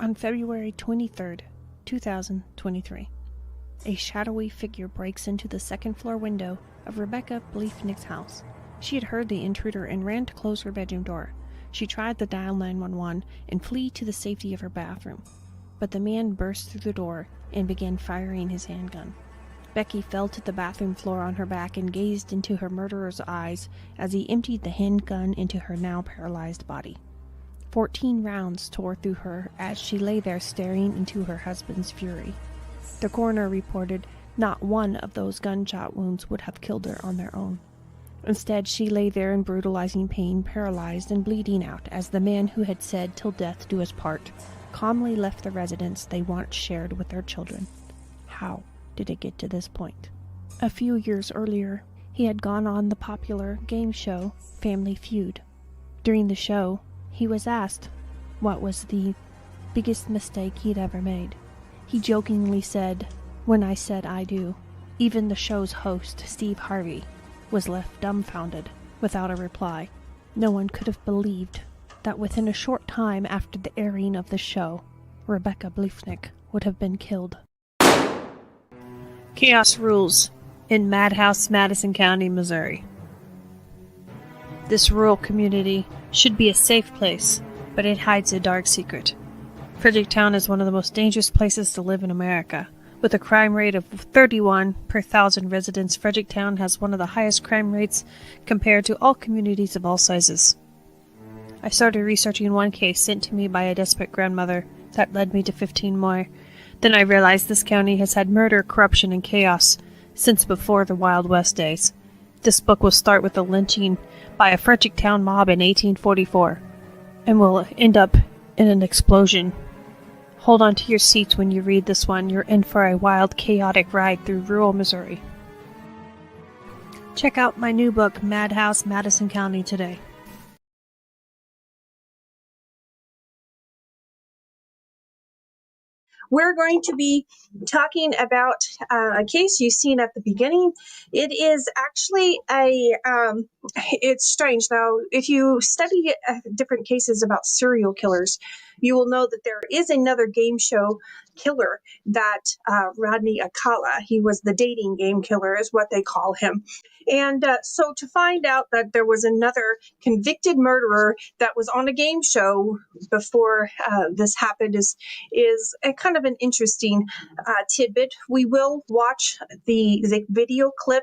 On February 23rd, 2023, a shadowy figure breaks into the second-floor window of Rebecca Bliefnick's house. She had heard the intruder and ran to close her bedroom door. She tried to dial 911 and flee to the safety of her bathroom, but the man burst through the door and began firing his handgun. Becky fell to the bathroom floor on her back and gazed into her murderer's eyes as he emptied the handgun into her now paralyzed body. 14 rounds tore through her as she lay there staring into her husband's fury. The coroner reported not one of those gunshot wounds would have killed her on their own. Instead, she lay there in brutalizing pain, paralyzed and bleeding out, as the man who had said, "Till death do us part," calmly left the residence they once shared with their children. How did it get to this point? A few years earlier, he had gone on the popular game show Family Feud. During the show, he was asked what was the biggest mistake he'd ever made. He jokingly said, "When I said I do." Even the show's host, Steve Harvey, was left dumbfounded, without a reply. No one could have believed that within a short time after the airing of the show, Rebecca Bliefnick would have been killed. Chaos rules in Madhouse, Madison County, Missouri. This rural community should be a safe place, but it hides a dark secret. Fredericktown is one of the most dangerous places to live in America. With a crime rate of 31 per 1,000 residents, Fredericktown has one of the highest crime rates compared to all communities of all sizes. I started researching one case sent to me by a desperate grandmother that led me to 15 more. Then I realized this county has had murder, corruption, and chaos since before the Wild West days. This book will start with a lynching by a Fredericktown mob in 1844 and will end up in an explosion. Hold on to your seats when you read this one. You're in for a wild, chaotic ride through rural Missouri. Check out my new book, Madhouse, Madison County, today. We're going to be talking about a case you've seen at the beginning. It is actually it's strange. Now, if you study different cases about serial killers, you will know that there is another game show killer that Rodney Akala, he was the dating game killer is what they call him. And so to find out that there was another convicted murderer that was on a game show before this happened is a kind of an interesting tidbit. We will watch the video clip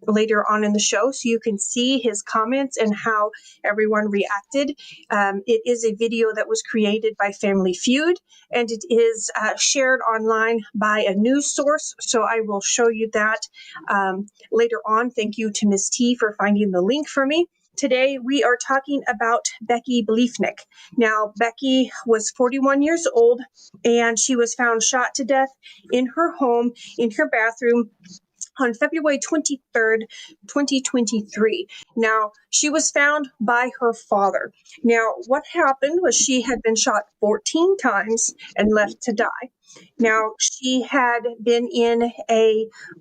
later on in the show so you can see his comments and how everyone reacted. It is a video that was created by Family Feud, and it is shared online by a news source, so I will show you that later on. Thank you to Ms. T for finding the link for me. Today, we are talking about Becky Bliefnick. Now, Becky was 41 years old, and she was found shot to death in her home, in her bathroom, on February 23rd, 2023. Now, she was found by her father. Now, what happened was she had been shot 14 times and left to die. Now, she had been in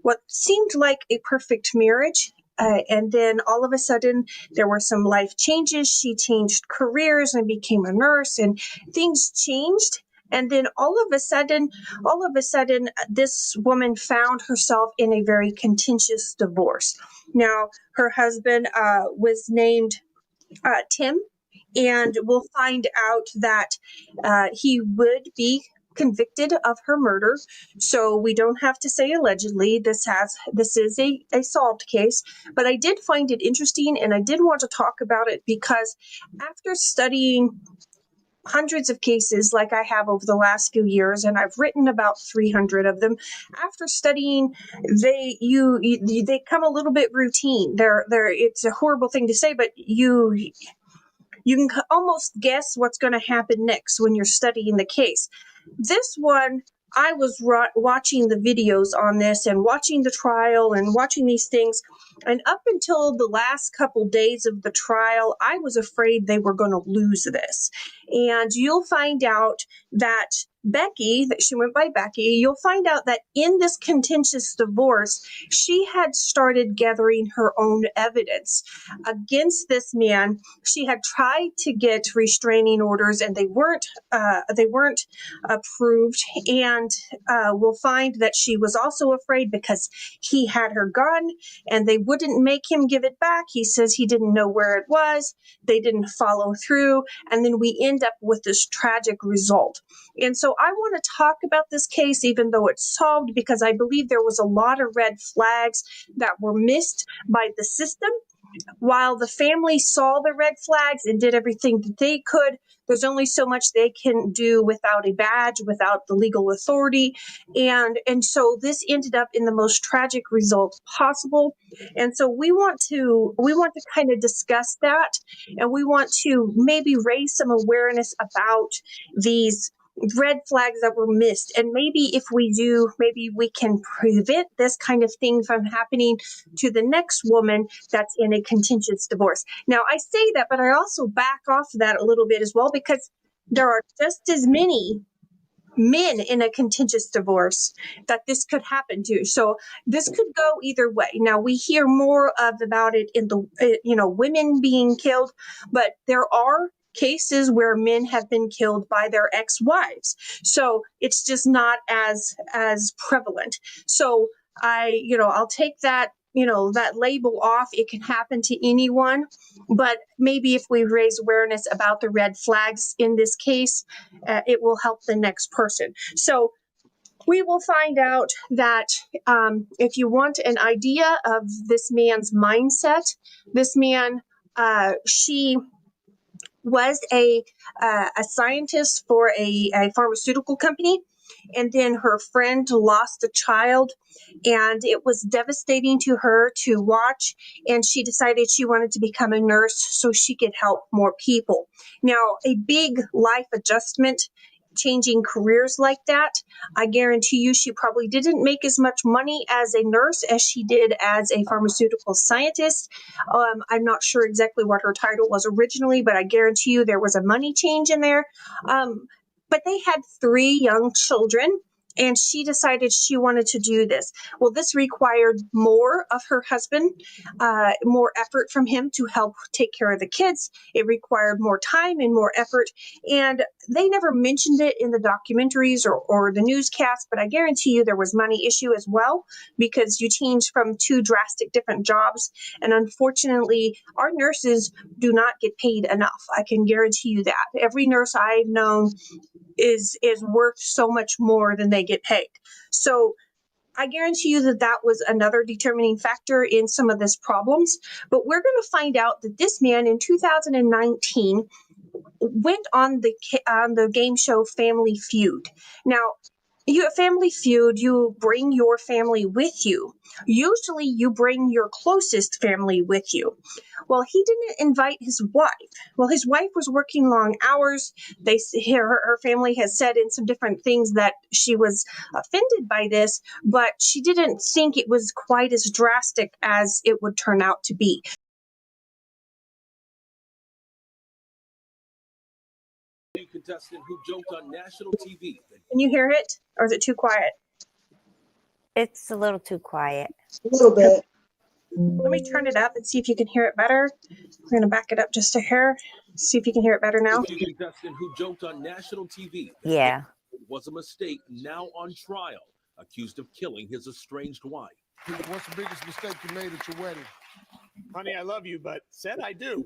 what seemed like a perfect marriage. And then all of a sudden, there were some life changes. She changed careers and became a nurse, and things changed. And then all of a sudden, this woman found herself in a very contentious divorce. Now, her husband was named Tim, and we'll find out that he would be convicted of her murder. So we don't have to say allegedly. This is a solved case. But I did find it interesting, and I did want to talk about it because after studying hundreds of cases like I have over the last few years, and I've written about 300 of them. After studying, they come a little bit routine. It's a horrible thing to say, but you can almost guess what's going to happen next when you're studying the case. This one, I was watching the videos on this and watching the trial and watching these things, And up until the last couple days of the trial, I was afraid they were going to lose this. And you'll find out that Becky, that she went by Becky, you'll find out that in this contentious divorce, she had started gathering her own evidence against this man. She had tried to get restraining orders, and they weren't approved. And we'll find that she was also afraid because he had her gun, and they wouldn't make him give it back. He says he didn't know where it was. They didn't follow through, and then we end up with this tragic result. And so I want to talk about this case, even though it's solved, because I believe there was a lot of red flags that were missed by the system. While the family saw the red flags and did everything that they could, there's only so much they can do without a badge, without the legal authority. And so this ended up in the most tragic result possible. And so we want to kind of discuss that, and we want to maybe raise some awareness about these red flags that were missed. And maybe if we do, maybe we can prevent this kind of thing from happening to the next woman that's in a contentious divorce. Now, I say that, but I also back off that a little bit as well, because there are just as many men in a contentious divorce that this could happen to. So this could go either way. Now, we hear more about it in the, women being killed, but there are cases where men have been killed by their ex-wives. So it's just not as prevalent. So I'll take that, that label off. It can happen to anyone, but maybe if we raise awareness about the red flags in this case, it will help the next person. So we will find out that if you want an idea of this man's mindset, this man, she was a scientist for a pharmaceutical company. And then her friend lost a child, and it was devastating to her to watch. And she decided she wanted to become a nurse so she could help more people. Now, a big life adjustment, changing careers like that, I guarantee you she probably didn't make as much money as a nurse as she did as a pharmaceutical scientist. I'm not sure exactly what her title was originally, but I guarantee you there was a money change in there. But they had 3 young children, and she decided she wanted to do this. Well, this required more of her husband, more effort from him to help take care of the kids. It required more time and more effort. And they never mentioned it in the documentaries or the newscast, but I guarantee you there was money issue as well, because you change from 2 drastic different jobs. And unfortunately, our nurses do not get paid enough. I can guarantee you that. Every nurse I've known is worth so much more than they get paid. So I guarantee you that was another determining factor in some of this problems. But we're going to find out that this man in 2019 went on the game show Family Feud. Now, Family Feud, you bring your family with you. Usually you bring your closest family with you. Well, he didn't invite his wife. Well, his wife was working long hours. Her family has said in some different things that she was offended by this, but she didn't think it was quite as drastic as it would turn out to be. Contestant who joked on national TV. Can you hear it, or is it too quiet? It's a little too quiet. A little bit. Let me turn it up and see if you can hear it better. We're going to back it up just a hair. See if you can hear it better now. Contestant who joked on national TV. Yeah. It was a mistake, now on trial, accused of killing his estranged wife. What's the biggest mistake you made at your wedding? Honey, I love you, but said I do.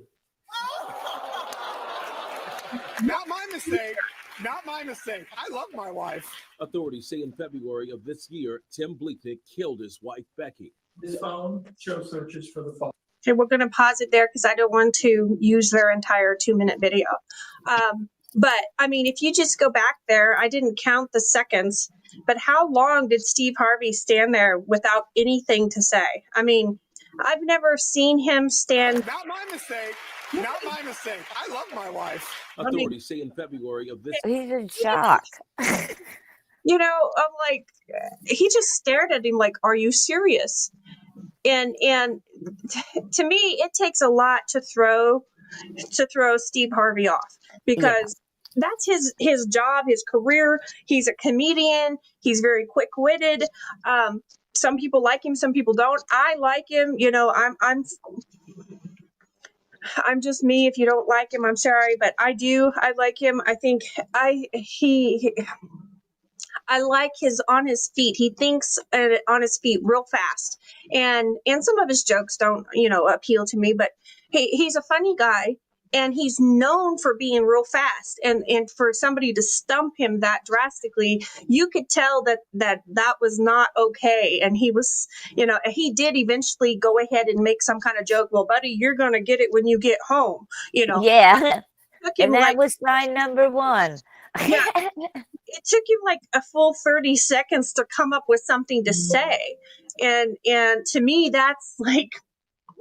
Not my mistake. Not my mistake. I love my wife. Authorities say in February of this year, Tim Bliefnick killed his wife, Becky. His phone show searches for the phone. Okay, we're going to pause it there because I don't want to use their entire 2-minute video. But, I mean, if you just go back there, I didn't count the seconds, but how long did Steve Harvey stand there without anything to say? I mean, I've never seen him stand. Not my mistake. Not my mistake. I love my wife. Authorities say in February of this He's in shock. I'm like, he just stared at him like, are you serious? And to me, it takes a lot to throw Steve Harvey off, Yeah. because that's his job, his career. He's a comedian. He's very quick-witted. Some people like him, some people don't. I like him. You know, I'm just me. If you don't like him, I'm sorry, but I do. I like him. I think I like his on his feet. He thinks on his feet real fast, and some of his jokes don't, appeal to me. But he's a funny guy, and he's known for being real fast. And for somebody to stump him that drastically, you could tell that was not okay. And he was, he did eventually go ahead and make some kind of joke. Well, buddy, you're gonna get it when you get home. Yeah. Took him And that like was my number one. yeah. It took him like a full 30 seconds to come up with something to say. And to me, that's like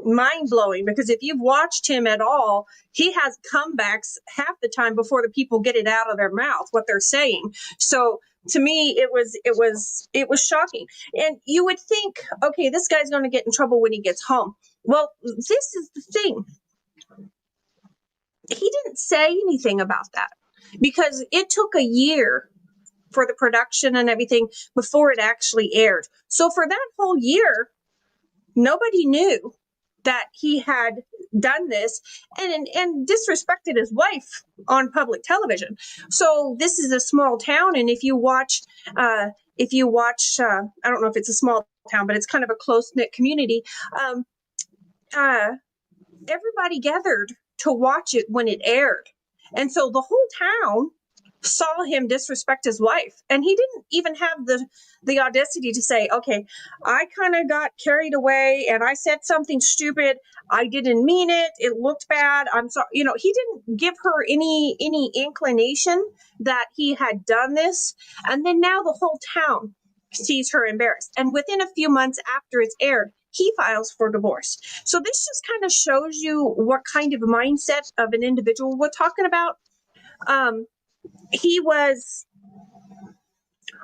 mind blowing, because if you've watched him at all, he has comebacks half the time before the people get it out of their mouth, what they're saying. So to me, it was shocking. And you would think, okay, this guy's going to get in trouble when he gets home. Well, this is the thing. He didn't say anything about that, because it took a year for the production and everything before it actually aired. So for that whole year, nobody knew that he had done this and disrespected his wife on public television. So this is a small town, and if you watch, I don't know if it's a small town, but it's kind of a close-knit community. Everybody gathered to watch it when it aired, and so the whole town saw him disrespect his wife, and he didn't even have the audacity to say, okay, I kind of got carried away and I said something stupid. I didn't mean it. It looked bad. I'm sorry. He didn't give her any inclination that he had done this. And then now the whole town sees her embarrassed. And within a few months after it's aired, he files for divorce. So this just kind of shows you what kind of mindset of an individual we're talking about. He was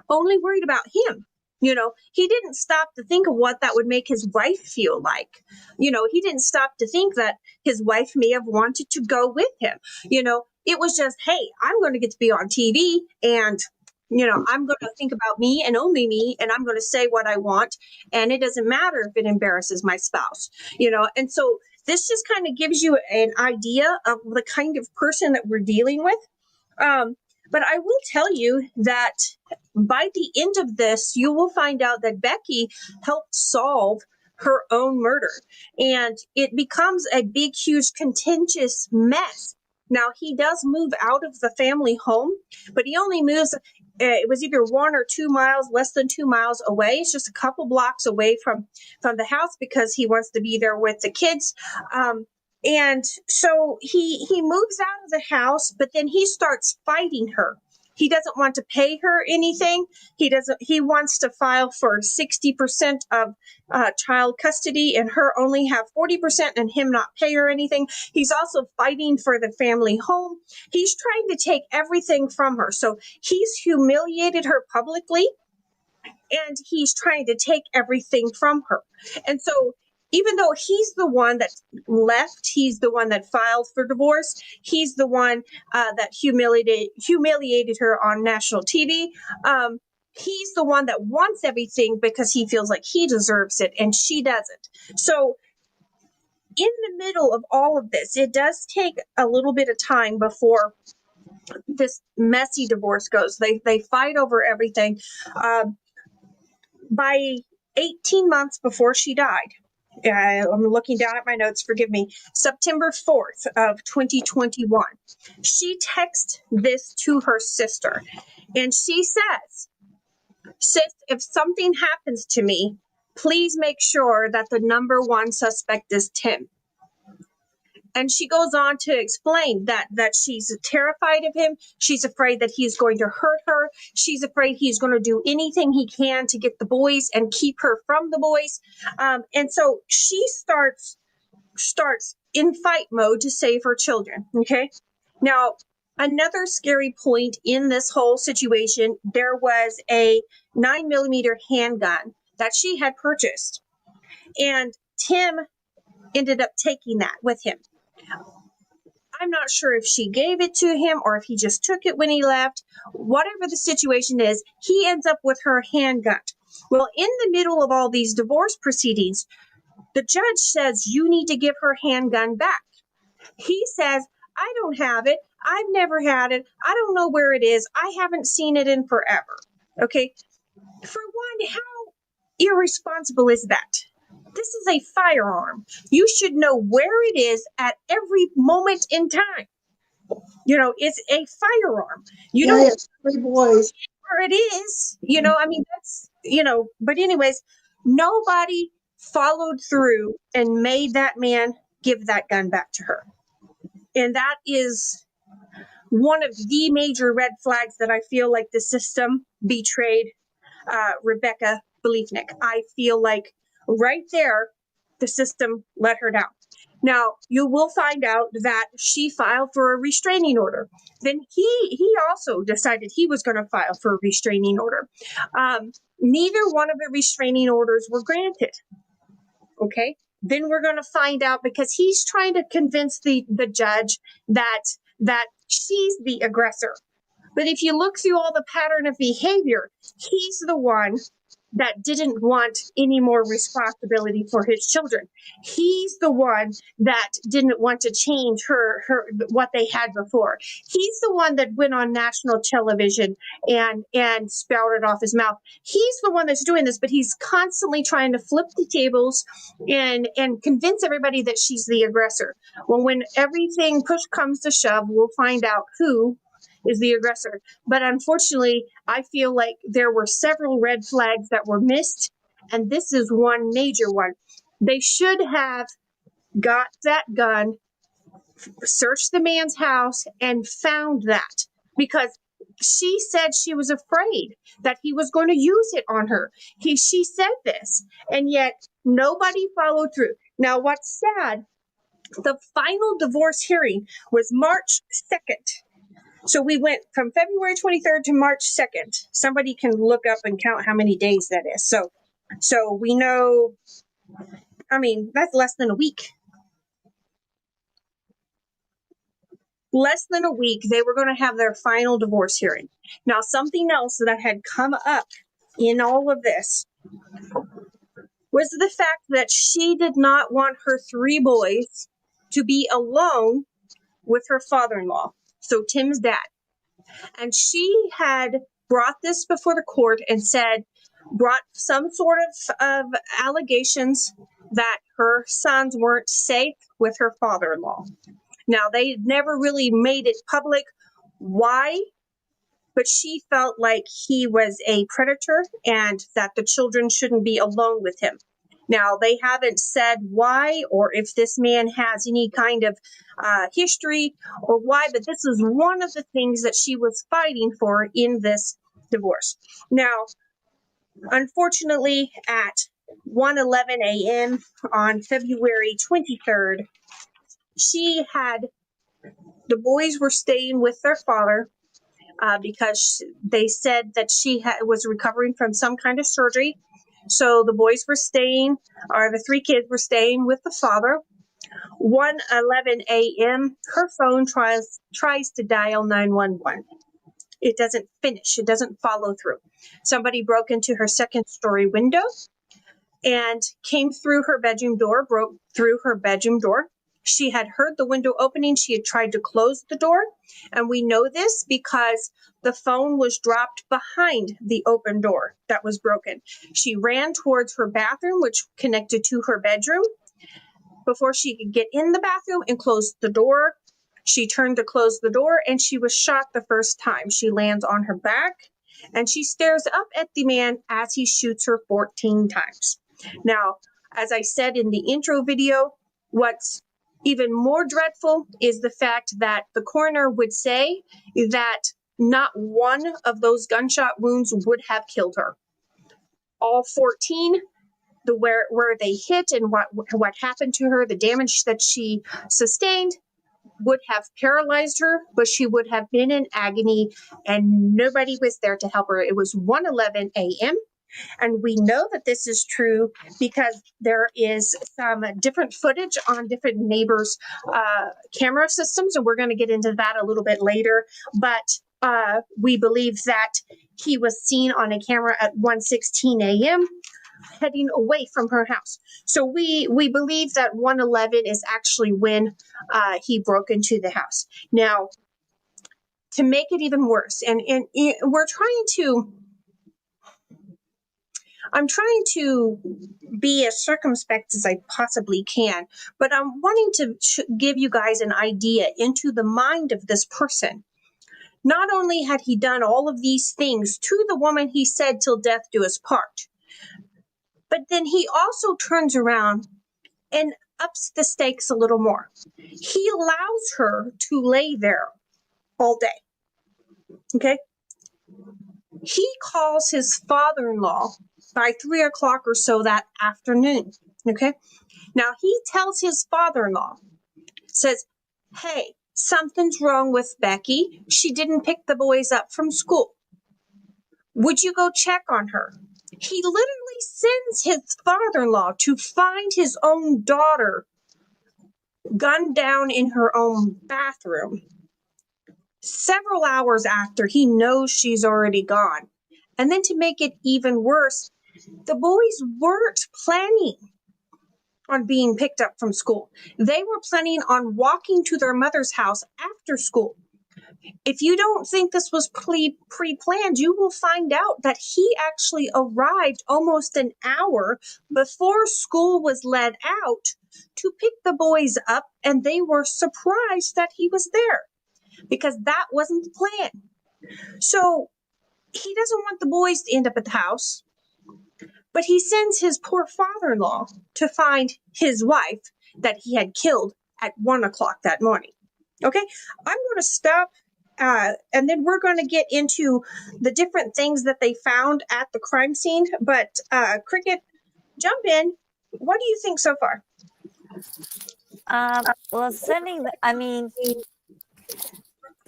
only worried about him. He didn't stop to think of what that would make his wife feel like. He didn't stop to think that his wife may have wanted to go with him. It was just, hey, I'm going to get to be on TV, and I'm going to think about me and only me, and I'm going to say what I want, and it doesn't matter if it embarrasses my spouse. And so this just kind of gives you an idea of the kind of person that we're dealing with. But I will tell you that by the end of this, you will find out that Becky helped solve her own murder, and it becomes a big, huge, contentious mess. Now, he does move out of the family home, but he only moves, it was either 1 or 2 miles, less than 2 miles away. It's just a couple blocks away from the house, because he wants to be there with the kids. And so he moves out of the house, but then he starts fighting her. He doesn't want to pay her anything. He wants to file for 60% of child custody, and her only have 40%, and him not pay her anything. He's also fighting for the family home. He's trying to take everything from her. So he's humiliated her publicly, and he's trying to take everything from her. And so even though he's the one that left, he's the one that filed for divorce, he's the one that humiliated her on national TV, he's the one that wants everything because he feels like he deserves it and she doesn't. So in the middle of all of this, it does take a little bit of time before this messy divorce goes. They fight over everything. By 18 months before she died, I'm looking down at my notes, forgive me, September 4th of 2021, she texts this to her sister, and she says, "Sis, if something happens to me, please make sure that the number one suspect is Tim." And she goes on to explain that she's terrified of him. She's afraid that he's going to hurt her. She's afraid he's going to do anything he can to get the boys and keep her from the boys. And so she starts in fight mode to save her children. Okay. Now, another scary point in this whole situation, there was a 9mm handgun that she had purchased. And Tim ended up taking that with him. I'm not sure if she gave it to him or if he just took it when he left. Whatever the situation is, he ends up with her handgun. Well, in the middle of all these divorce proceedings, the judge says, you need to give her handgun back. He says, I don't have it. I've never had it. I don't know where it is. I haven't seen it in forever. Okay. For one, how irresponsible is that? This is a firearm. You should know where it is at every moment in time. You know, it's a firearm. You Yeah, I don't have 3 boys. where it is. You know, I mean, that's, you know, but anyways, nobody followed through and made that man give that gun back to her. And that is one of the major red flags that I feel like the system betrayed Rebecca Bliefnick. I feel like right there, the system let her down. Now, you will find out that she filed for a restraining order. Then he also decided he was going to file for a restraining order. Neither one of the restraining orders were granted. Okay. Then we're going to find out because he's trying to convince the judge that she's the aggressor. But if you look through all the pattern of behavior, he's the one that didn't want any more responsibility for his children. He's the one that didn't want to change her what they had before. He's the one that went on national television and spouted off his mouth. He's the one that's doing this, but he's constantly trying to flip the tables and convince everybody that she's the aggressor. Well, when everything push comes to shove, we'll find out who is the aggressor. But unfortunately, I feel like there were several red flags that were missed, and this is one major one. They should have got that gun, searched the man's house, and found that, because she said she was afraid that he was going to use it on her. She said this, and yet nobody followed through. Now, what's sad, the final divorce hearing was March 2nd. So we went from February 23rd to March 2nd. Somebody can look up and count how many days that is. So we know, I mean, that's less than a week. Less than a week, they were going to have their final divorce hearing. Now, something else that had come up in all of this was the fact that she did not want her 3 boys to be alone with her father-in-law, so Tim's dad. And she had brought this before the court and brought some sort of allegations that her sons weren't safe with her father-in-law. Now, they never really made it public why, but she felt like he was a predator and that the children shouldn't be alone with him. Now, they haven't said why or if this man has any kind of history or why, but this is one of the things that she was fighting for in this divorce. Now, unfortunately, at 1:11 a.m. on February 23rd, the boys were staying with their father because they said that she was recovering from some kind of surgery. So the boys were staying, or the 3 kids were staying with the father. 1:11 a.m., her phone tries to dial 911. It doesn't finish. It doesn't follow through. Somebody broke into her 2nd-story window and came through her bedroom door, broke through her bedroom door. She had heard the window opening. She had tried to close the door. And we know this because the phone was dropped behind the open door that was broken. She ran towards her bathroom, which connected to her bedroom. Before she could get in the bathroom and close the door, she turned to close the door and she was shot the first time. She lands on her back and she stares up at the man as he shoots her 14 times. Now, as I said in the intro video, what's even more dreadful is the fact that the coroner would say that not one of those gunshot wounds would have killed her. All 14, where they hit and what happened to her, the damage that she sustained would have paralyzed her, but she would have been in agony and nobody was there to help her. It was 1:11 a.m. And we know that this is true because there is some different footage on different neighbors' camera systems, and we're going to get into that a little bit later. But we believe that he was seen on a camera at 1:16 a.m. heading away from her house. So we believe that 1:11 is actually when he broke into the house. Now, to make it even worse, and I'm trying to be as circumspect as I possibly can, but I'm wanting to give you guys an idea into the mind of this person. Not only had he done all of these things to the woman he said till death do us part, but then he also turns around and ups the stakes a little more. He allows her to lay there all day. Okay? He calls his father-in-law by 3 o'clock or so that afternoon. Okay? Now he tells his father-in-law, says, hey, something's wrong with Becky. She didn't pick the boys up from school. Would you go check on her? He literally sends his father-in-law to find his own daughter gunned down in her own bathroom several hours after he knows she's already gone. And then to make it even worse, the boys weren't planning on being picked up from school. They were planning on walking to their mother's house after school. If you don't think this was pre-planned, you will find out that he actually arrived almost an hour before school was let out to pick the boys up, and they were surprised that he was there because that wasn't the plan. So he doesn't want the boys to end up at the house, but he sends his poor father-in-law to find his wife that he had killed at 1 o'clock that morning. Okay, I'm going to stop. And then we're going to get into the different things that they found at the crime scene. But Cricket, jump in. What do you think so far? Well, to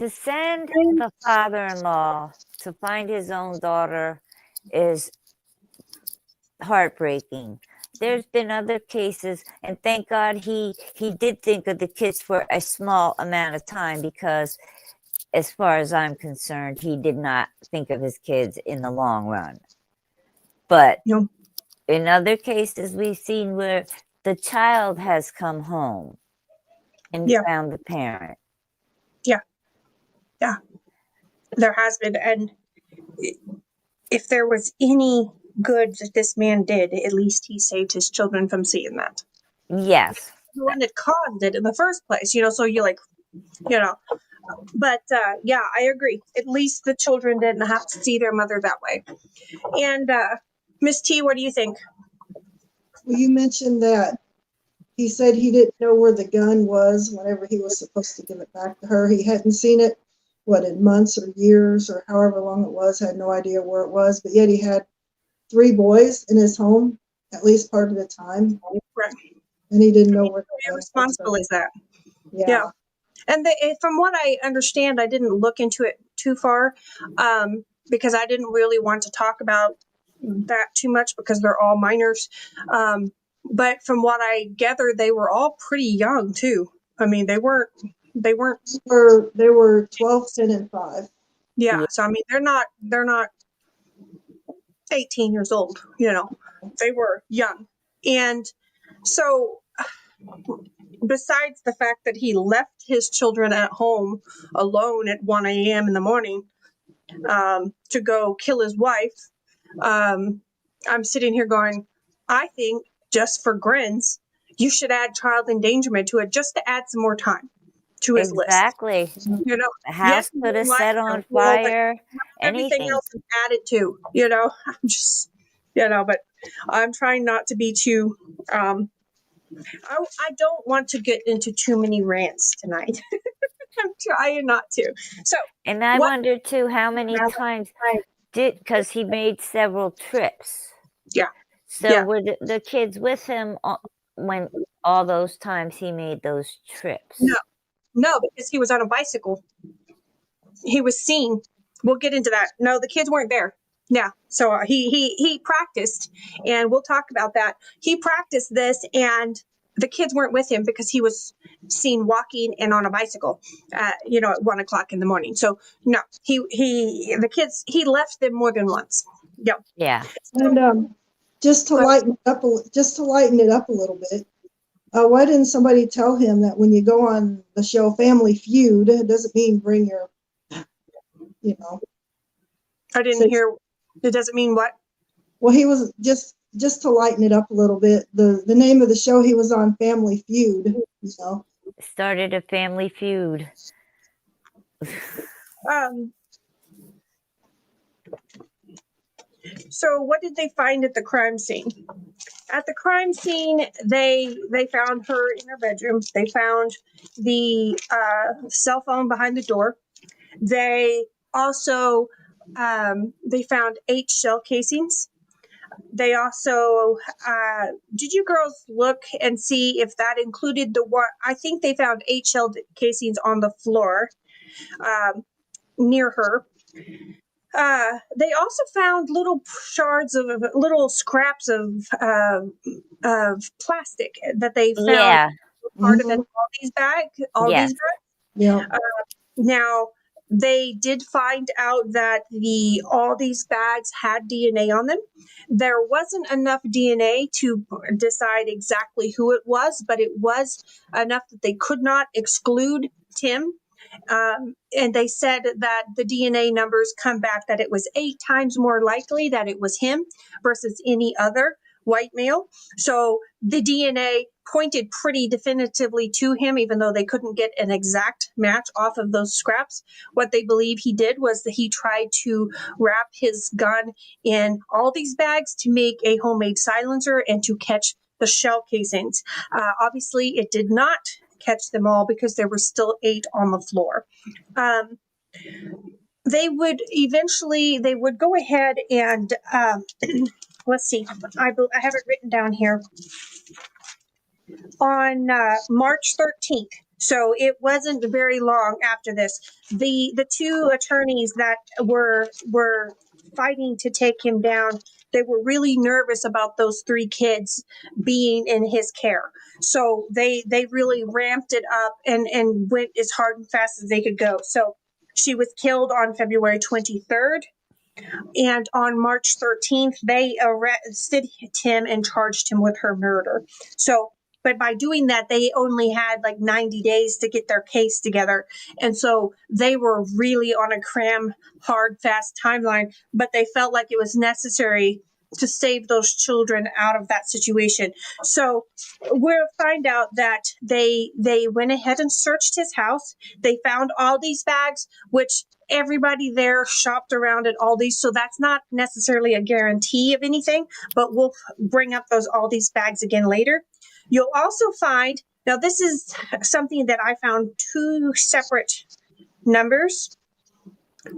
send the father-in-law to find his own daughter is heartbreaking. There's been other cases, and thank God he did think of the kids for a small amount of time, because as far as I'm concerned, he did not think of his kids in the long run. But No. In other cases, we've seen where the child has come home and found the parent. Yeah, there has been. And if there was any good that this man did, at least he saved his children from seeing that. Yes. The one that caused it in the first place, so you but yeah, I agree. At least the children didn't have to see their mother that way. And Miss T, what do you think? Well, you mentioned that he said he didn't know where the gun was whenever he was supposed to give it back to her. He hadn't seen it, in months or years or however long it was, had no idea where it was, but yet he had 3 boys in his home at least part of the time. Right. And he didn't know where How responsible is that? Yeah. And from what I understand, I didn't look into it too far because I didn't really want to talk about that too much because they're all minors. But from what I gathered, they were all pretty young too. I mean, they weren't. They were 12, 10, and 5. Yeah. So I mean, they're not 18 years old. They were young, and so. Besides the fact that he left his children at home alone at 1 a.m. in the morning to go kill his wife, I'm sitting here going, I think just for grins, you should add child endangerment to it just to add some more time to his list. Exactly. The house could have set on fire. Everything else is added to, I'm just, but I'm trying not to be too, I don't want to get into too many rants tonight. I'm trying not to. So, and I wonder too how many times because he made several trips. Yeah. So were the kids with him when all those times he made those trips? No, because he was on a bicycle. He was seen. We'll get into that. No, the kids weren't there. Yeah. So he practiced, and we'll talk about that. He practiced this, and the kids weren't with him because he was seen walking and on a bicycle, at 1 o'clock in the morning. So no, the kids, he left them more than once. Yep. Yeah. And just to But- lighten it up a little bit, why didn't somebody tell him that when you go on the show Family Feud, it doesn't mean bring your, I didn't so, hear. It doesn't mean what? well, he was just to lighten it up a little bit. The name of the show he was on, Family Feud, Started a family feud. So what did they find at the crime scene? At the crime scene, they found her in her bedroom. They found the cell phone behind the door. They also they found 8 shell casings. They also did you girls look and see if that included the what? I think they found 8 shell casings on the floor near her. They also found little shards of little scraps of plastic that they found Yeah. part of Mhm. all Yes. these bags. Yeah. Now they did find out that all these bags had DNA on them. There wasn't enough DNA to decide exactly who it was, but it was enough that they could not exclude Tim. And they said that the DNA numbers come back that it was 8 times more likely that it was him versus any other white male. So the DNA pointed pretty definitively to him, even though they couldn't get an exact match off of those scraps. What they believe he did was that he tried to wrap his gun in all these bags to make a homemade silencer and to catch the shell casings. Obviously, it did not catch them all because there were still 8 on the floor. They would go ahead and let's see, I have it written down here on March 13th. So it wasn't very long after this. The 2 attorneys that were fighting to take him down, they were really nervous about those 3 kids being in his care. So they really ramped it up and went as hard and fast as they could go. So she was killed on February 23rd. And on March 13th, they arrested Tim and charged him with her murder. So, but by doing that, they only had like 90 days to get their case together. And so they were really on a hard, fast timeline, but they felt like it was necessary to save those children out of that situation. So we'll find out that they went ahead and searched his house. They found all these bags, which everybody there shopped around at Aldi's, so that's not necessarily a guarantee of anything, but we'll bring up those Aldi's bags again later. You'll also find, now this is something that I found 2 separate numbers,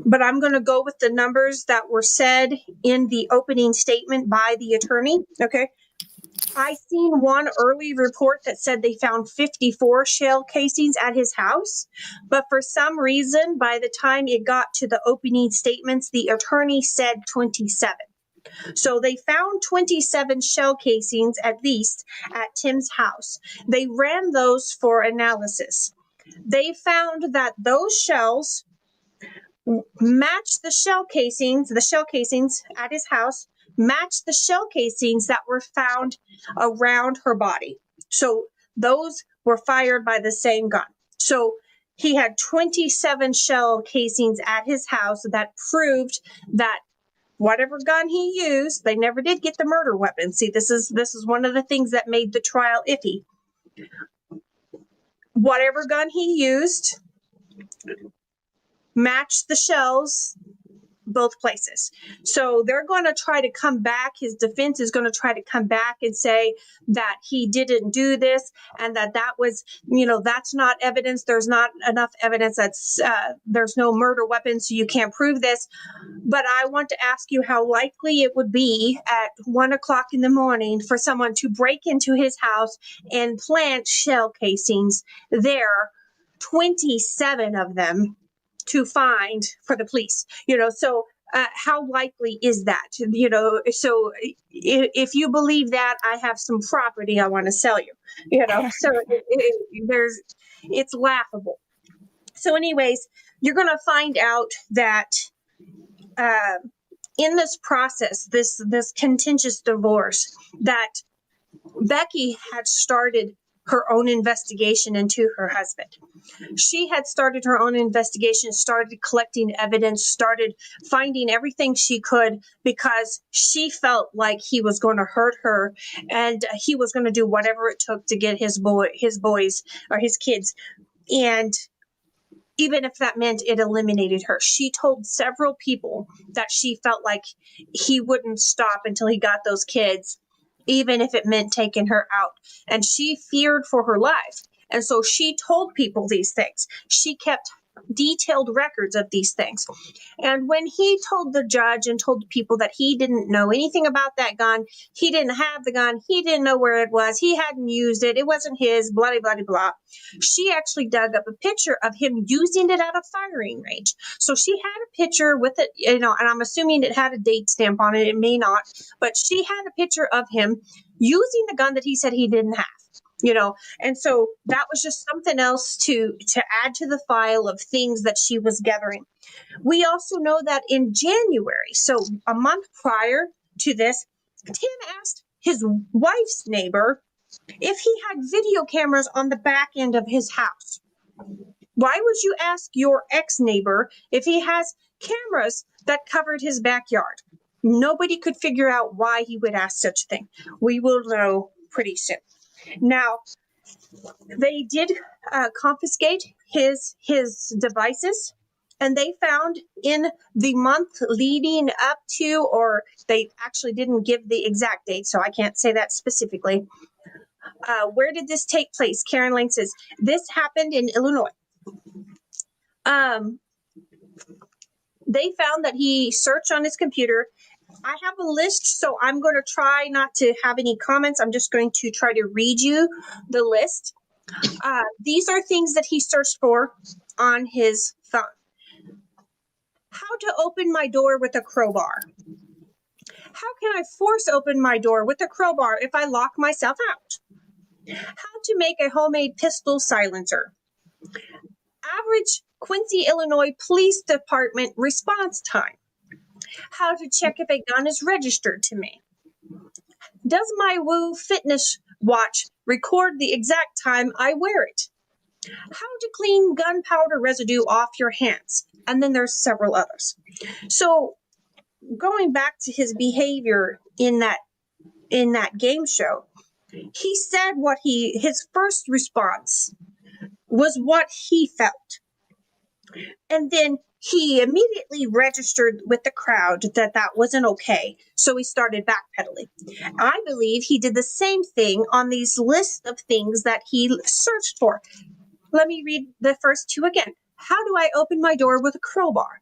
but I'm going to go with the numbers that were said in the opening statement by the attorney, okay? I seen one early report that said they found 54 shell casings at his house, but for some reason, by the time it got to the opening statements, the attorney said 27. So they found 27 shell casings at least at Tim's house. They ran those for analysis. They found that those shells matched the shell casings at his house matched the shell casings that were found around her body. So those were fired by the same gun. So he had 27 shell casings at his house that proved that whatever gun he used, they never did get the murder weapon. See, this is one of the things that made the trial iffy. Whatever gun he used matched the shells both places. So they're going to try to come back. His defense is going to try to come back and say that he didn't do this and that was, that's not evidence. There's not enough evidence. There's no murder weapon, so you can't prove this. But I want to ask you how likely it would be at 1 o'clock in the morning for someone to break into his house and plant shell casings there, 27 of them, to find for the police. So how likely is that? You know, so if you believe that, I have some property I want to sell you. You know, so it's laughable. So, anyways, you're going to find out that in this process, this contentious divorce, that Becky had started her own investigation into her husband. She had started her own investigation, started collecting evidence, started finding everything she could because she felt like he was going to hurt her and he was going to do whatever it took to get his boys or his kids. And even if that meant it eliminated her, she told several people that she felt like he wouldn't stop until he got those kids, even if it meant taking her out. And she feared for her life. And so she told people these things. She kept detailed records of these things. And when he told the judge and told the people that he didn't know anything about that gun, he didn't have the gun, he didn't know where it was, he hadn't used it, it wasn't his, blah, blah, blah, blah. She actually dug up a picture of him using it at a firing range. So she had a picture with it, you know, and I'm assuming it had a date stamp on it. It may not, but she had a picture of him using the gun that he said he didn't have. You know, and so that was just something else to add to the file of things that she was gathering. We also know that in January, so a month prior to this, Tim asked his wife's neighbor if he had video cameras on the back end of his house. Why would you ask your ex-neighbor if he has cameras that covered his backyard? Nobody could figure out why he would ask such a thing. We will know pretty soon. Now, they did confiscate his devices, and they found in the month leading up to, or they actually didn't give the exact date, so I can't say that specifically. Where did this take place? Karen Lane says, this happened in Illinois. They found that he searched on his computer. I have a list, so I'm going to try not to have any comments. I'm just going to try to read you the list. These are things that he searched for on his phone. How to open my door with a crowbar. How can I force open my door with a crowbar if I lock myself out? How to make a homemade pistol silencer. Average Quincy, Illinois Police Department response time. How to check if a gun is registered to me. Does my Woo fitness watch record the exact time I wear it? How to clean gunpowder residue off your hands. And then there's several others. So going back to his behavior in that game show, he said his first response was what he felt. And then he immediately registered with the crowd that wasn't okay. So he started backpedaling. I believe he did the same thing on these lists of things that he searched for. Let me read the first two again. How do I open my door with a crowbar?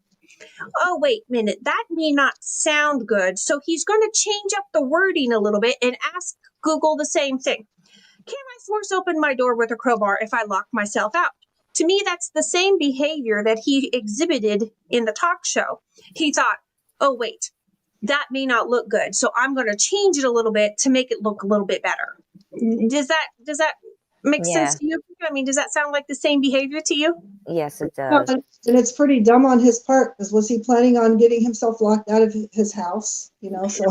Oh, wait a minute. That may not sound good. So he's going to change up the wording a little bit and ask Google the same thing. Can I force open my door with a crowbar if I lock myself out? To me, that's the same behavior that he exhibited in the talk show. He thought, oh, wait, that may not look good. So I'm going to change it a little bit to make it look a little bit better. Does that make sense to you? I mean, does that sound like the same behavior to you? Yes, it No, does. and it's pretty dumb on his part, because was he planning on getting himself locked out of his house? You know, so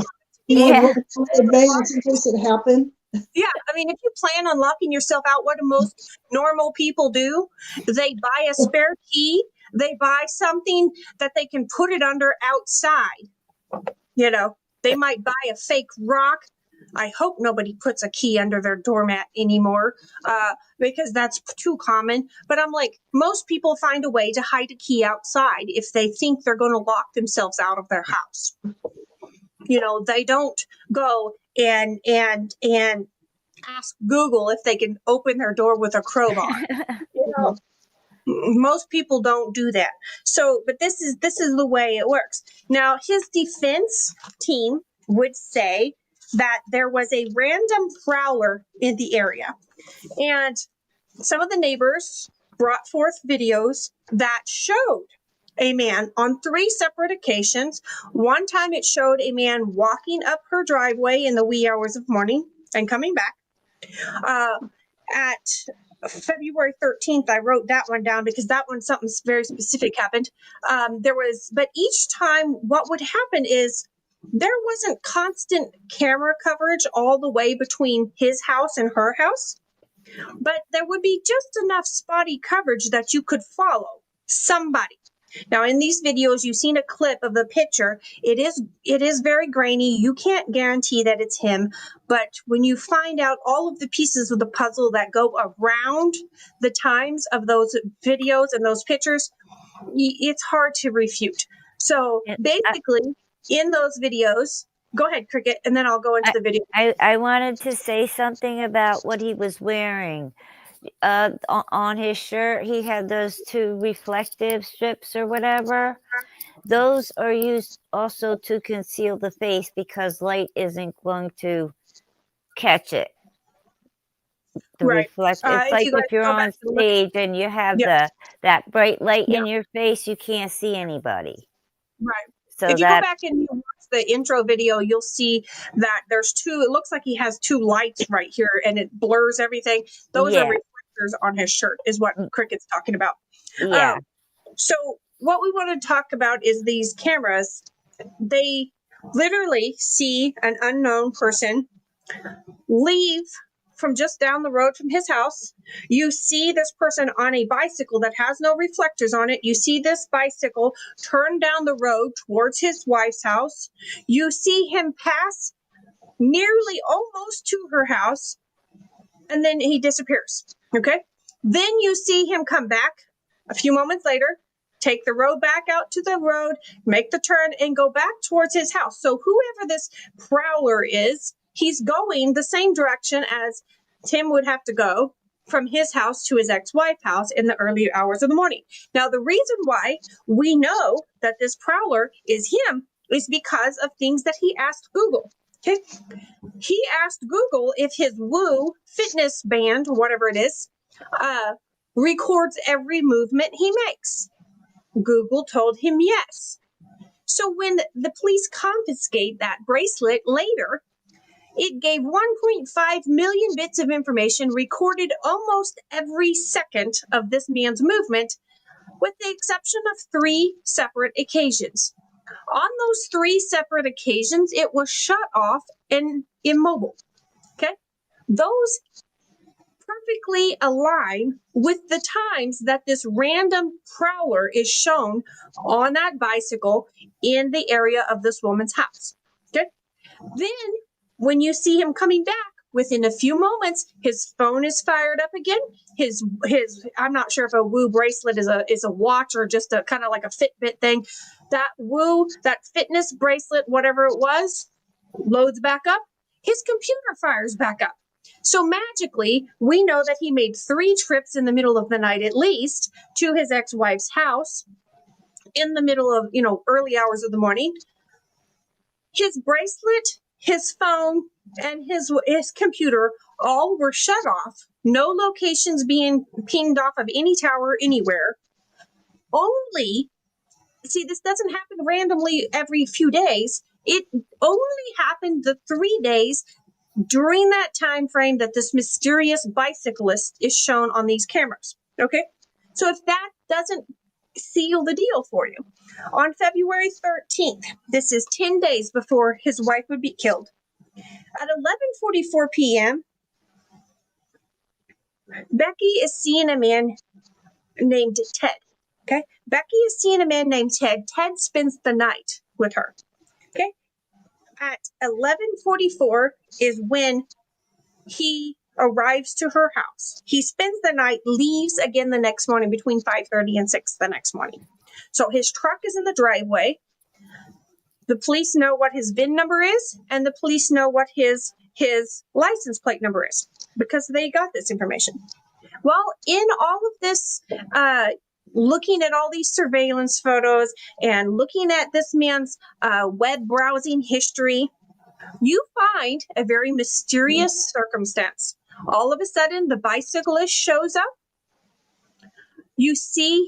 he Yeah. wanted to advance in case it happened. Yeah, I mean, if you plan on locking yourself out, what do most normal people do? They buy a spare key. They buy something that they can put it under outside. You know, they might buy a fake rock. I hope nobody puts a key under their doormat anymore, because that's too common. But I'm like, most people find a way to hide a key outside if they think they're going to lock themselves out of their house. You know, they don't go and ask Google if they can open their door with a crowbar. You know, most people don't do that. So, but this is the way it works. Now, his defense team would say that there was a random prowler in the area, and some of the neighbors brought forth videos that showed a man on 3 separate occasions. One time it showed a man walking up her driveway in the wee hours of morning and coming back. At February 13th, I wrote that one down because that one, something very specific happened. But each time what would happen is there wasn't constant camera coverage all the way between his house and her house, but there would be just enough spotty coverage that you could follow somebody. Now, in these videos, you've seen a clip of the picture. It is very grainy. You can't guarantee that it's him, but when you find out all of the pieces of the puzzle that go around the times of those videos and those pictures, it's hard to refute. So basically, in those videos, go ahead, Cricket, and then I'll go into the video. I wanted to say something about what he was wearing. On his shirt, he had those 2 reflective strips or whatever. Those are used also to conceal the face because light isn't going to catch it. The Right. reflect. It's like if you're on stage and you have that bright light in your face, you can't see anybody. Right. So if you go back and you watch the intro video, you'll see that there's 2. It looks like he has 2 lights right here, and it blurs everything. Those are reflectors on his shirt, is what Cricket's talking about. Yeah. So what we want to talk about is these cameras. They literally see an unknown person leave from just down the road from his house. You see this person on a bicycle that has no reflectors on it. You see this bicycle turn down the road towards his wife's house. You see him pass nearly almost to her house, and then he disappears. Okay. Then you see him come back a few moments later, take the road back out to the road, make the turn, and go back towards his house. So whoever this prowler is, he's going the same direction as Tim would have to go from his house to his ex-wife's house in the early hours of the morning. Now, the reason why we know that this prowler is him is because of things that he asked Google. Okay. He asked Google if his Woo fitness band, or whatever it is, records every movement he makes. Google told him yes. So when the police confiscate that bracelet later, it gave 1.5 million bits of information, recorded almost every second of this man's movement, with the exception of 3 separate occasions. On those 3 separate occasions, it was shut off and immobile. Okay? Those perfectly align with the times that this random prowler is shown on that bicycle in the area of this woman's house. Okay? Then, when you see him coming back, within a few moments, his phone is fired up again. His I'm not sure if a Woo bracelet is a watch or just a kind of like a Fitbit thing. That Woo, that fitness bracelet, whatever it was, loads back up. His computer fires back up. So magically, we know that he made 3 trips in the middle of the night at least to his ex-wife's house in the middle of, early hours of the morning. His bracelet, his phone, and his computer all were shut off. No locations being pinged off of any tower anywhere. This doesn't happen randomly every few days. It only happened the 3 days during that time frame that this mysterious bicyclist is shown on these cameras. Okay? So if that doesn't seal the deal for you, on February 13th, this is 10 days before his wife would be killed, at 11:44 p.m., Becky is seeing a man named Ted. Okay? Becky is seeing a man named Ted. Ted spends the night with her. Okay? At 11:44 is when he arrives to her house. He spends the night, leaves again the next morning between 5:30 and 6 the next morning. So his truck is in the driveway. The police know what his VIN number is, and the police know what his license plate number is because they got this information. Well, in all of this, looking at all these surveillance photos and looking at this man's web browsing history, you find a very mysterious circumstance. All of a sudden, the bicyclist shows up. You see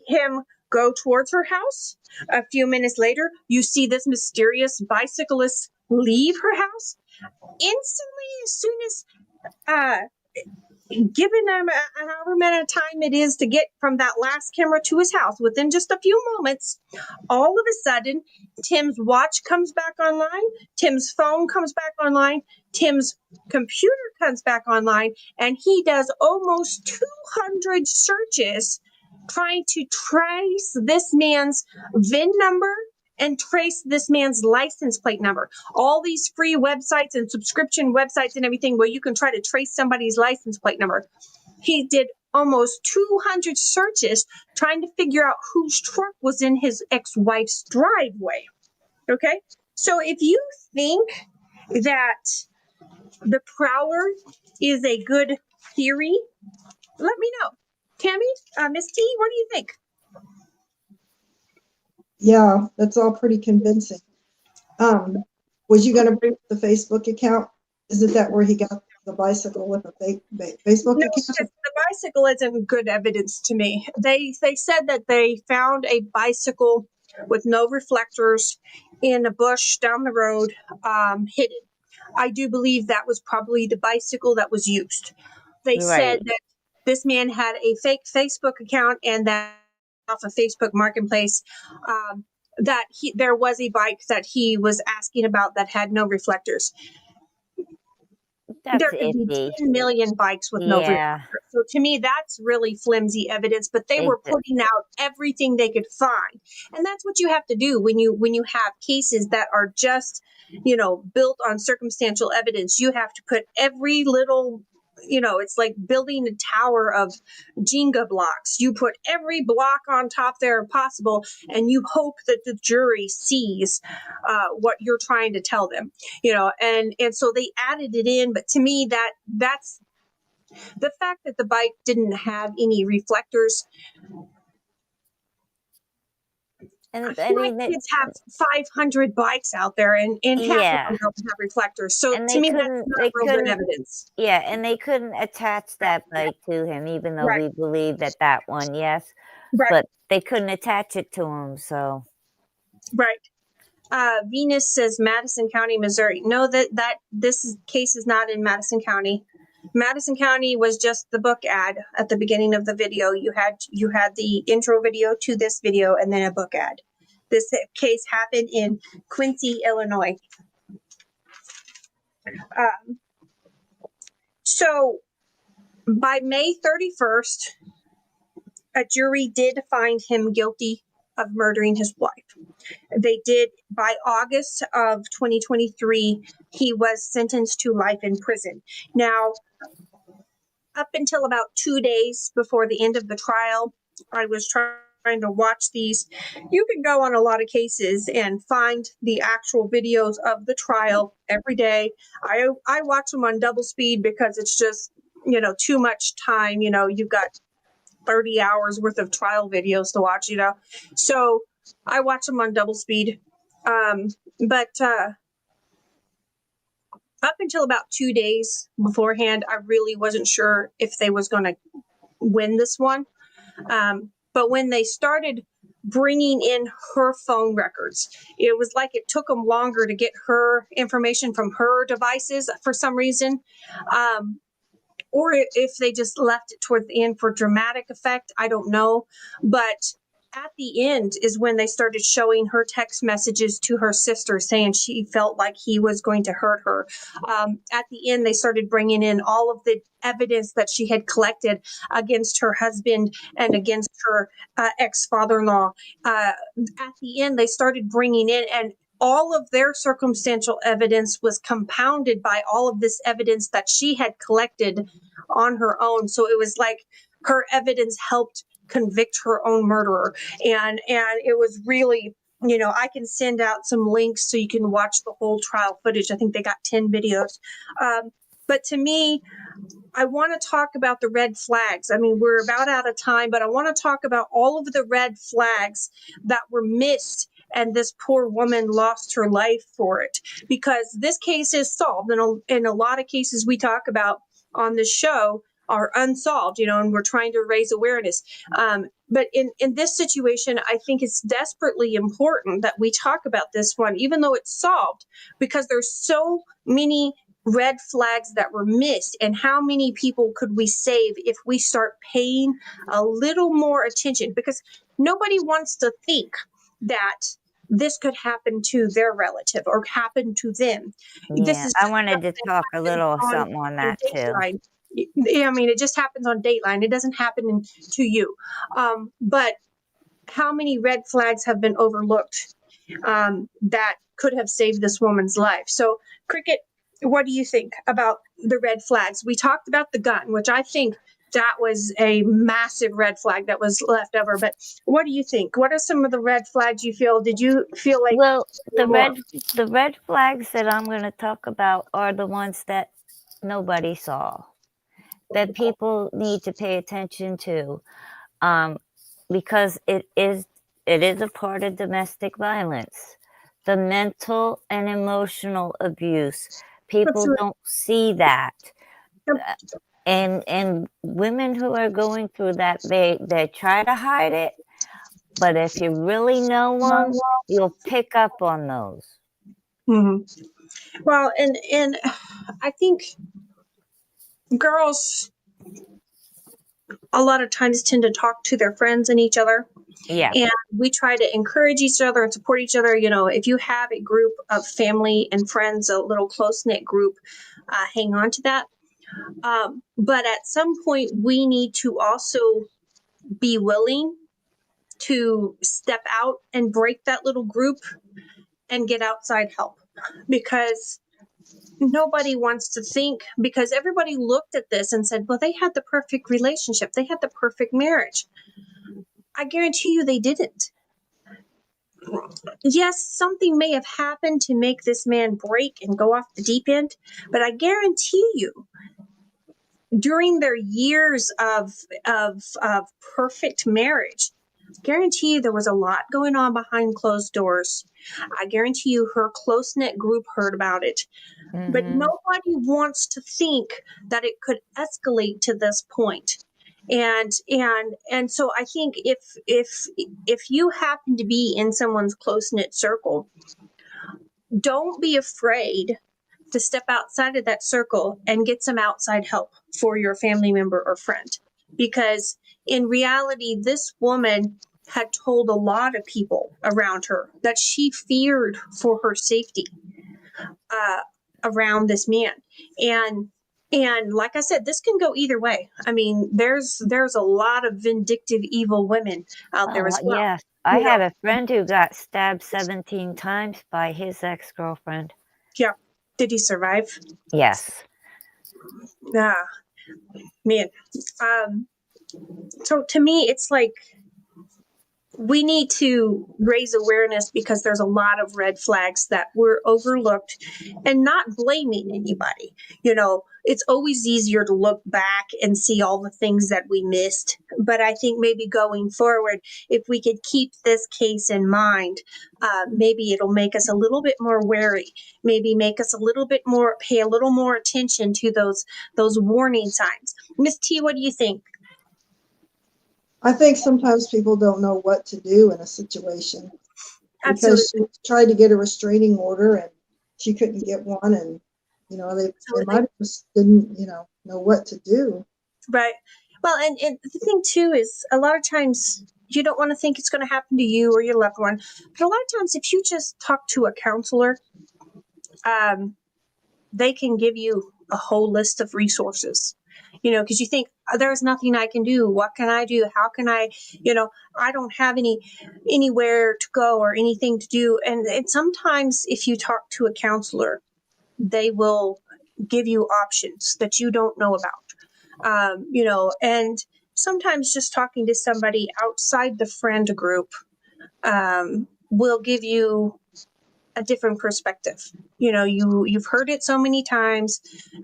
him go towards her house. A few minutes later, you see this mysterious bicyclist leave her house. Instantly, as soon as given them however many time it is to get from that last camera to his house, within just a few moments, all of a sudden, Tim's watch comes back online, Tim's phone comes back online, Tim's computer comes back online, and he does almost 200 searches trying to trace this man's VIN number and trace this man's license plate number. All these free websites and subscription websites and everything where you can try to trace somebody's license plate number. He did almost 200 searches trying to figure out whose truck was in his ex-wife's driveway. Okay? So if you think that the prowler is a good theory, let me know. Tammy, Miss T, what do you think? Yeah, that's all pretty convincing. Was you going to bring up the Facebook account? Isn't that where he got the bicycle with a fake Facebook No, account? because the bicycle isn't good evidence to me. They said that they found a bicycle with no reflectors in a bush down the road, hidden. I do believe that was probably the bicycle that was used. They said Right. that this man had a fake Facebook account and that off of Facebook Marketplace, that there was a bike that he was asking about that had no reflectors. That's There could be iffy. 10 million bikes with no Yeah. reflector. So to me, that's really flimsy evidence, but they were putting out everything they could find. And that's what you have to do when you have cases that are just, built on circumstantial evidence. You have to put every little, it's like building a tower of Jenga blocks. You put every block on top there possible, and you hope that the jury sees what you're trying to tell them. And so they added it in, but to me that's the fact that the bike didn't have any reflectors. And I My mean, kids have 500 bikes out there, and half of yeah. them don't have reflectors. So And to they me, that's couldn't, not real good evidence. yeah, and they couldn't attach that bike to him, even though Right. we believe that one, yes, Right. but they couldn't attach it to him, so. Right. Venus says Madison County, Missouri. No, that this case is not in Madison County. Madison County was just the book ad at the beginning of the video. You had the intro video to this video and then a book ad. This case happened in Quincy, Illinois. So by May 31st, a jury did find him guilty of murdering his wife. They did. By August of 2023, he was sentenced to life in prison. Now, up until about 2 days before the end of the trial, I was trying to watch these. You can go on a lot of cases and find the actual videos of the trial every day. I watch them on double speed because it's just, too much time. You've got 30 hours worth of trial videos to watch, So I watch them on double speed. But up until about 2 days beforehand, I really wasn't sure if they was going to win this one. But when they started bringing in her phone records, it was like it took them longer to get her information from her devices for some reason. Or if they just left it toward the end for dramatic effect, I don't know. But at the end is when they started showing her text messages to her sister saying she felt like he was going to hurt her. At the end, they started bringing in all of the evidence that she had collected against her husband and against her ex-father-in-law. At the end, they started bringing in, and all of their circumstantial evidence was compounded by all of this evidence that she had collected on her own. So it was like her evidence helped convict her own murderer. And it was really, I can send out some links so you can watch the whole trial footage. I think they got 10 videos. But to me, I want to talk about the red flags. I mean, we're about out of time, but I want to talk about all of the red flags that were missed, and this poor woman lost her life for it, because this case is solved. In a lot of cases we talk about on this show, are unsolved, and we're trying to raise awareness. But in this situation, I think it's desperately important that we talk about this one, even though it's solved, because there's so many red flags that were missed. And how many people could we save if we start paying a little more attention? Because nobody wants to think that this could happen to their relative or happen to them. This Yeah, is I just wanted to something that talk a happens little on something on that too. Dateline. I mean, it just happens on Dateline. It doesn't happen to you. But how many red flags have been overlooked that could have saved this woman's life? So, Cricket, what do you think about the red flags? We talked about the gun, which I think that was a massive red flag that was left over. But what do you think? What are some of the red flags you feel? Did you feel like Well, there were more? the red flags that I'm going to talk about are the ones that nobody saw, that people need to pay attention to, because it is a part of domestic violence. The mental and emotional abuse. People Absolutely. don't see that. Yep. And women who are going through that, they try to hide it, but if you really know them, you'll pick up on those. Mhm. Well, and I think girls a lot of times tend to talk to their friends and each other. Yeah. And we try to encourage each other and support each other. If you have a group of family and friends, a little close knit group, hang on to that. But at some point, we need to also be willing to step out and break that little group and get outside help, because nobody wants to think, because everybody looked at this and said, well, they had the perfect relationship. They had the perfect marriage. I guarantee you they didn't. Yes, something may have happened to make this man break and go off the deep end, but I guarantee you, during their years of perfect marriage, guarantee you there was a lot going on behind closed doors. I guarantee you her close-knit group heard about it. But nobody wants to think that it could escalate to this point. And so I think if you happen to be in someone's close-knit circle, don't be afraid to step outside of that circle and get some outside help for your family member or friend. Because in reality, this woman had told a lot of people around her that she feared for her safety around this man. And like I said, this can go either way. I mean, there's a lot of vindictive, evil women out there as well. Yes. I had a friend who got stabbed 17 times by his ex-girlfriend. Yeah. Did he survive? Yes. Ah, man. So to me, it's like we need to raise awareness, because there's a lot of red flags that were overlooked, and not blaming anybody. It's always easier to look back and see all the things that we missed. But I think maybe going forward, if we could keep this case in mind, maybe it'll make us a little bit more wary, maybe make us pay a little more attention to those warning signs. Miss T, what do you think? I think sometimes people don't know what to do in a situation, Absolutely. because she tried to get a restraining order and she couldn't get one, and they might have just didn't know what to do. Right. Well, and the thing too is, a lot of times you don't want to think it's going to happen to you or your loved one, but a lot of times if you just talk to a counselor, they can give you a whole list of resources. Because you think, there's nothing I can do. What can I do? How can I? I don't have anywhere to go or anything to do. And sometimes if you talk to a counselor, they will give you options that you don't know about. And sometimes just talking to somebody outside the friend group will give you a different perspective. You've heard it so many times.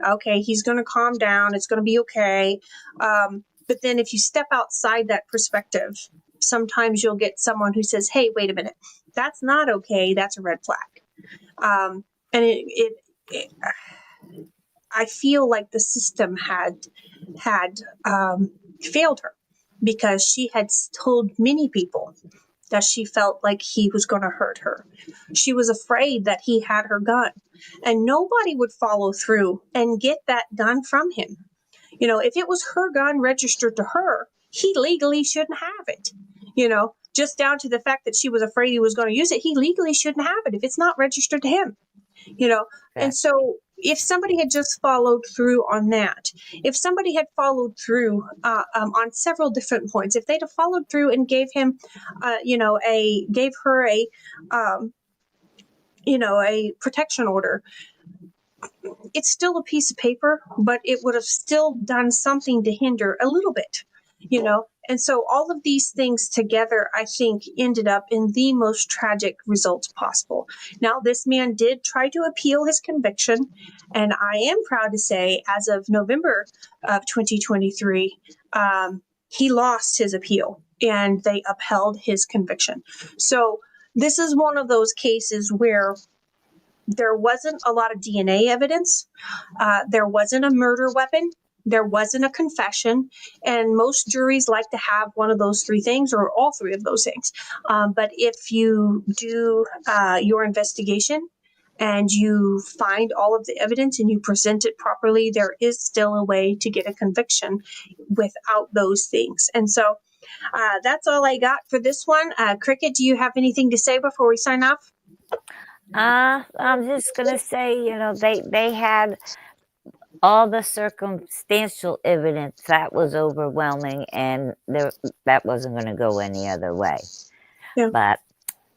Okay, he's going to calm down. It's going to be okay. But then if you step outside that perspective, sometimes you'll get someone who says, hey, wait a minute, that's not okay. That's a red flag. And I feel like the system had failed her, because she had told many people that she felt like he was going to hurt her. She was afraid that he had her gun, and nobody would follow through and get that gun from him. You know, if it was her gun registered to her, he legally shouldn't have it. You know, just down to the fact that she was afraid he was going to use it, he legally shouldn't have it if it's not registered to him. You know, and so if somebody had just followed through on that, if somebody had followed through on several different points, if they'd have followed through and gave him, gave her a, a protection order, it's still a piece of paper, but it would have still done something to hinder a little bit, you know. And so all of these things together, I think, ended up in the most tragic results possible. Now, this man did try to appeal his conviction, and I am proud to say, as of November of 2023, he lost his appeal, and they upheld his conviction. So this is one of those cases where there wasn't a lot of DNA evidence. There wasn't a murder weapon. There wasn't a confession. And most juries like to have one of those three things, or all three of those things. But if you do your investigation and you find all of the evidence and you present it properly, there is still a way to get a conviction without those things. And so that's all I got for this one. Cricket, do you have anything to say before we sign off? I'm just gonna say, they had all the circumstantial evidence that was overwhelming, and that wasn't going to go any other way. Yeah. But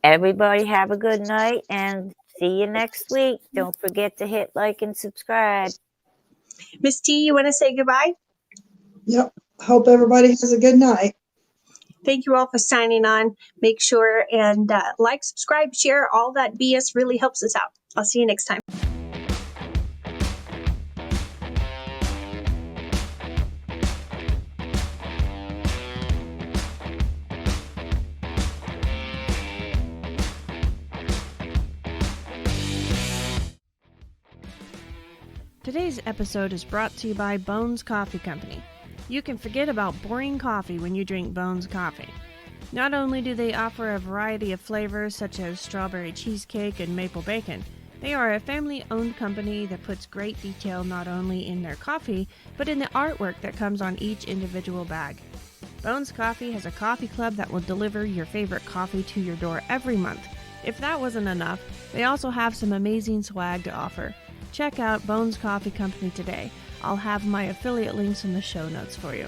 everybody have a good night, and see you next week. Don't forget to hit like and subscribe. Miss T, you want to say goodbye? Yep. Hope everybody has a good night. Thank you all for signing on. Make sure and like, subscribe, share. All that BS really helps us out. I'll see you next time. Today's episode is brought to you by Bones Coffee Company. You can forget about boring coffee when you drink Bones Coffee. Not only do they offer a variety of flavors such as strawberry cheesecake and maple bacon, they are a family-owned company that puts great detail not only in their coffee, but in the artwork that comes on each individual bag. Bones Coffee has a coffee club that will deliver your favorite coffee to your door every month. If that wasn't enough, they also have some amazing swag to offer. Check out Bones Coffee Company today. I'll have my affiliate links in the show notes for you.